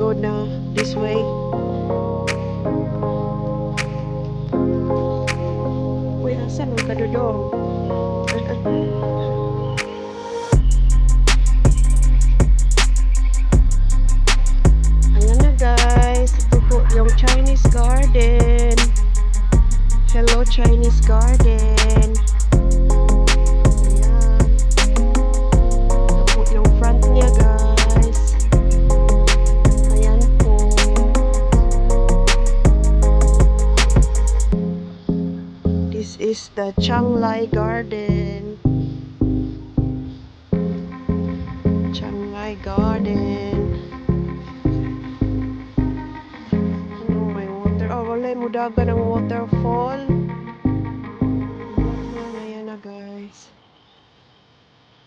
go na this way. Uy, asan ang kadudong? Ayan na guys, ito po yung Chinese garden. Hello Chinese garden. Ayan. Ito po yung front niya guys. Ayan po. This is the Changlai Garden. Changlai Garden. May water. Oh, wala mo daga ng waterfall. Ayan na guys.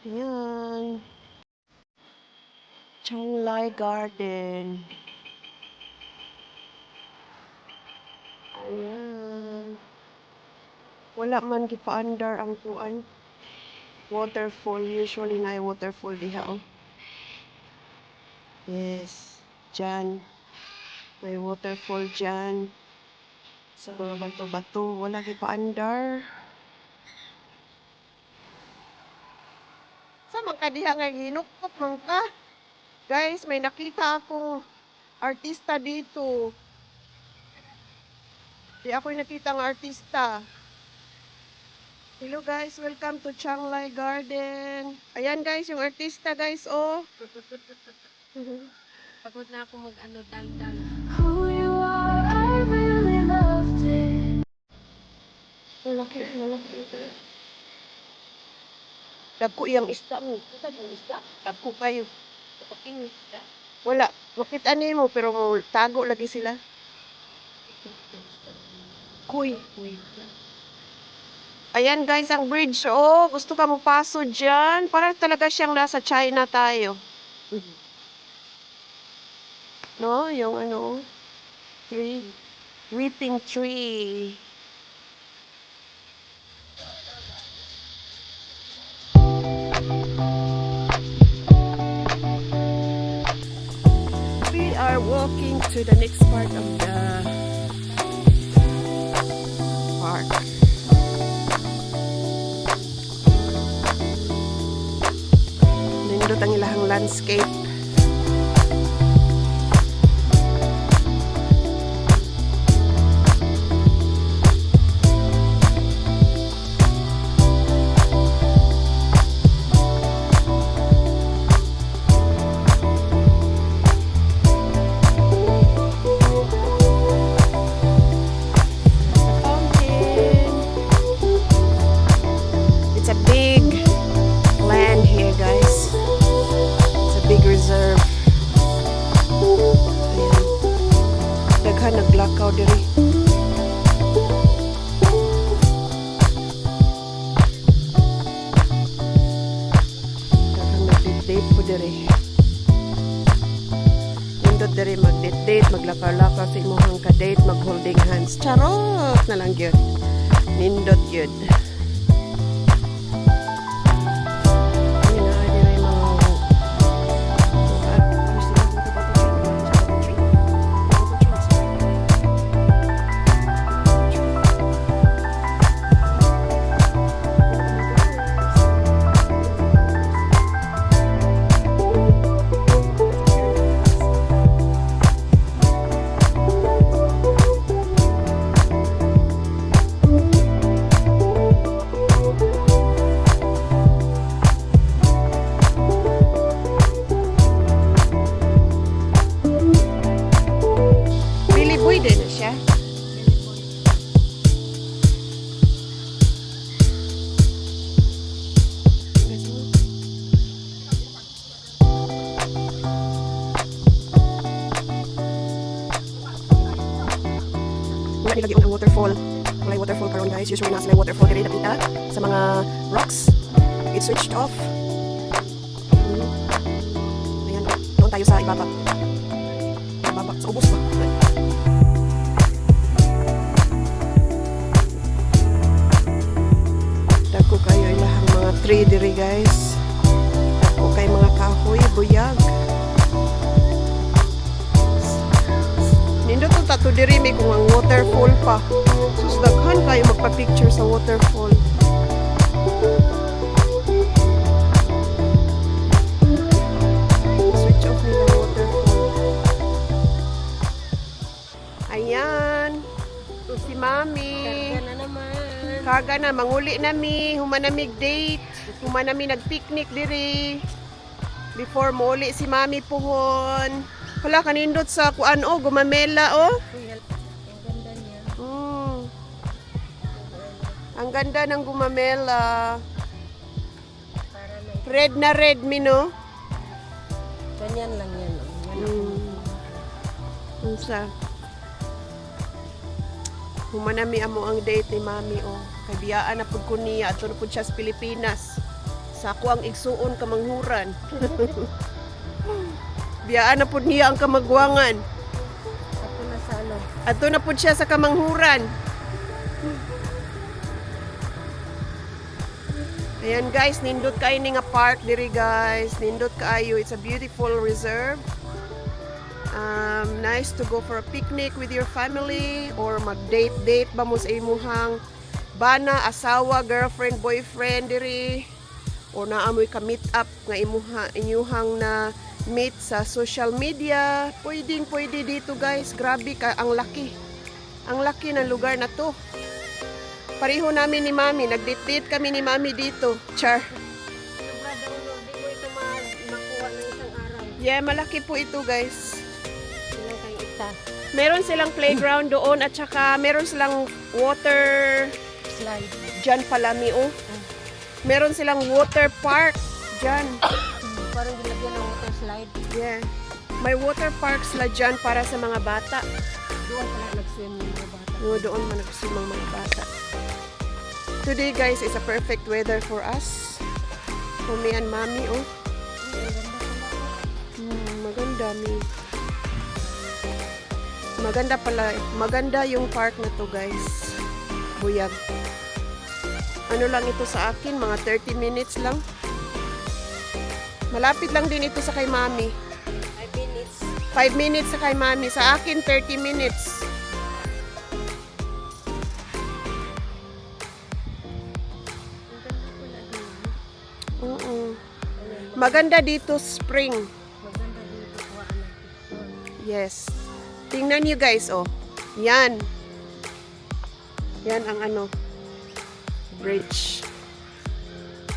Ayan. Changlai Garden. Ayan. Wala man gipaandar ang tuan. Waterfall. Usually na waterfall diha. Oh. Yes. Diyan. May waterfall dyan. Sa mga bato-bato. Wala gipaandar. Sa mga diha nga ginukot man ka. Guys, may nakita akong artista dito. Di ako nakita ng artista. Hello guys, welcome to Changlai Garden. Ayan guys, yung artista guys, oh. Pagod na ako mag-ano, dal-dal. Who you are, I really loved it. Malaki. Dagko yung isda mo. Saan yung isda? Dagko kayo. Paking isda. Wala. Bakit ano mo, pero tago lagi sila. Kuy. Ayan guys, ang bridge. Oh, gusto ka mo paso dyan. Para talaga siyang nasa China tayo. No, yung ano, tree. Weeping tree. We are walking to the next part of the park. Nindot ang ilahang landscape. It's a big land here, guys. It's a big reserve. Ayan. Daghan naglakaw diri. Daghan nagdate po diri. Nindot diri mag-date, maglakaw-lakaw sa imuhang ka-date, mag-holding hands. Charot na lang yun. Nindot yun. Pwede na siya. Wala nilagyan ang waterfall. Wala waterfall karon guys. Usually nasa may waterfall diri nakita sa mga rocks. It's switched off. Ayan. Doon tayo sa ibaba. Ibaba. Sa ubos ba? Dako kayo ilahang mga tree diri guys. Dako kay mga kahoy, buyag. ta to diri may kung ang waterfall pa. Sus daghan kayo magpa-picture sa waterfall. Switch off nila ang waterfall. Ayan. Ito si Mami. Karga na naman. Kaga na, manguli nami, humanamig date, humanami nagpicnic diri. Before muli si Mami puhon. Wala kanindot sa kuan o, gumamela o. Uy, ang ganda niya. Ang ganda ng gumamela. Para na Red na red, Mino. ganyan lang yan. Oh. Yan ang Unsa? Humanami amo ang date ni Mami o. Kay biyaan na pud ko niya ato na pud siya sa Pilipinas. Sa ako ang igsuon kamanghuran. Biyaan na pud niya ang kamagwangan. ako na sa ano. Ato na pud siya sa kamanghuran. Ayan guys, nindot kayo ni nga park diri guys. Nindot kaayo. It's a beautiful reserve. Nice to go for a picnic with your family or mag-date-date ba mo sa imuhang bana, asawa, girlfriend, boyfriend diri. O naamoy ka meet up nga inyuhang na meet sa social media. Pwede dito guys. Grabe ka, ang laki. Ang laki ng lugar na to. Pareho namin ni Mami. Nag-date kami ni Mami dito. Char. Sobra daw no. Di ko ito makuha ng isang araw. Yeah, malaki po ito guys. Ilang kang ita. Meron silang playground doon at saka meron silang water Slide. dyan palami oh. Meron silang water park dyan. Parang ginagyan ng water slide. Yeah. May water park sila dyan para sa mga bata. Doon pala nag-swim yung mga bata. Doon man nagsimang mga bata. Today guys is a perfect weather for us. For me and Mami oh. Uy, ang ganda pala. Maganda mi. Maganda pala. Maganda yung park na to guys. Buyag. Ano lang ito sa akin, mga 30 minutes lang. Malapit lang din ito sa kay Mami. 5 minutes. 5 minutes sa kay Mami. Sa akin, 30 minutes. Ang ganda pala din. Oo. Maganda dito spring. Maganda dito kuha ng picture. Yes. Tingnan nyo guys, oh. Yan. Yan ang ano. Bridge.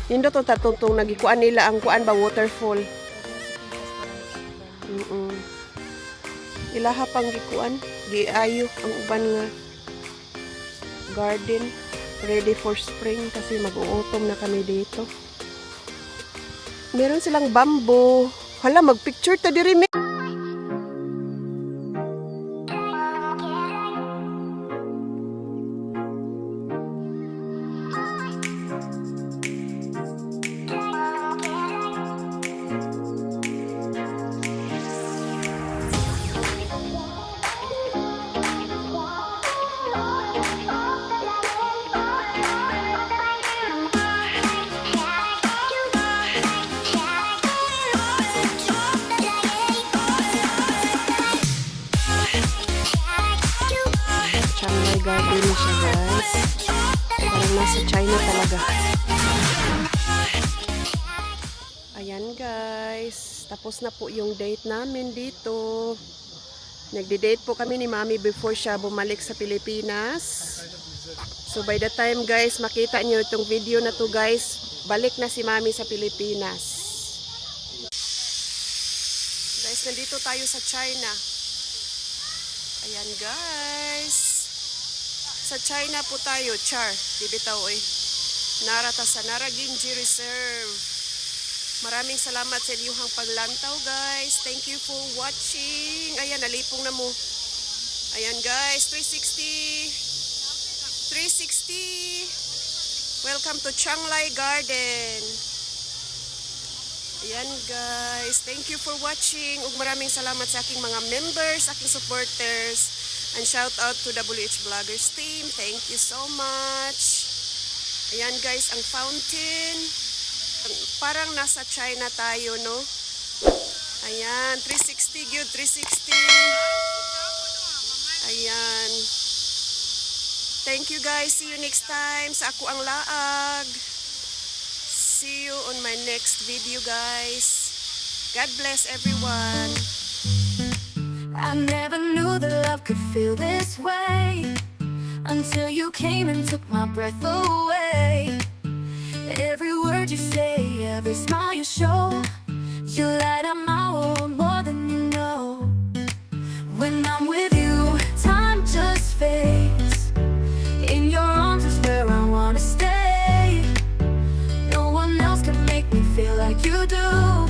Yun to tatutong nagikuan nila ang kuan ba waterfall. Ilaha pang gikuan. Giayo ang uban nga garden. Ready for spring kasi mag-uutom na kami dito. Meron silang bamboo. Hala, mag-picture ta diri me. Shanghai Garden siya guys. Parang nasa China talaga. Ayan guys. Tapos na po yung date namin dito. Nagde-date po kami ni Mami before siya bumalik sa Pilipinas. So by the time guys makita niyo itong video na to guys, balik na si Mami sa Pilipinas. Guys, nandito tayo sa China. Ayan guys. Sa China po tayo, char. Bibitaw eh. Narata sa Naraginji Reserve. Maraming salamat sa inyong paglantaw guys. Thank you for watching. Ayan, nalipong na mo. Ayan guys, 360. 360. Welcome to Changlai Garden. Ayan guys, thank you for watching. Ug maraming salamat sa aking mga members, aking supporters. And shout out to WH Vloggers team. Thank you so much. Ayan guys, ang fountain. Parang nasa China tayo, no? Ayan, 360 gyud, 360. Thank you guys. See you next time sa ako ang laag. See you on my next video, guys. God bless everyone. I never knew that love could feel this way until you came and took my breath away. Every word you say, every smile you show, you light up my world more than you know. When I'm with you, time just fades. In your arms is where I wanna stay. No one else can make me feel like you do.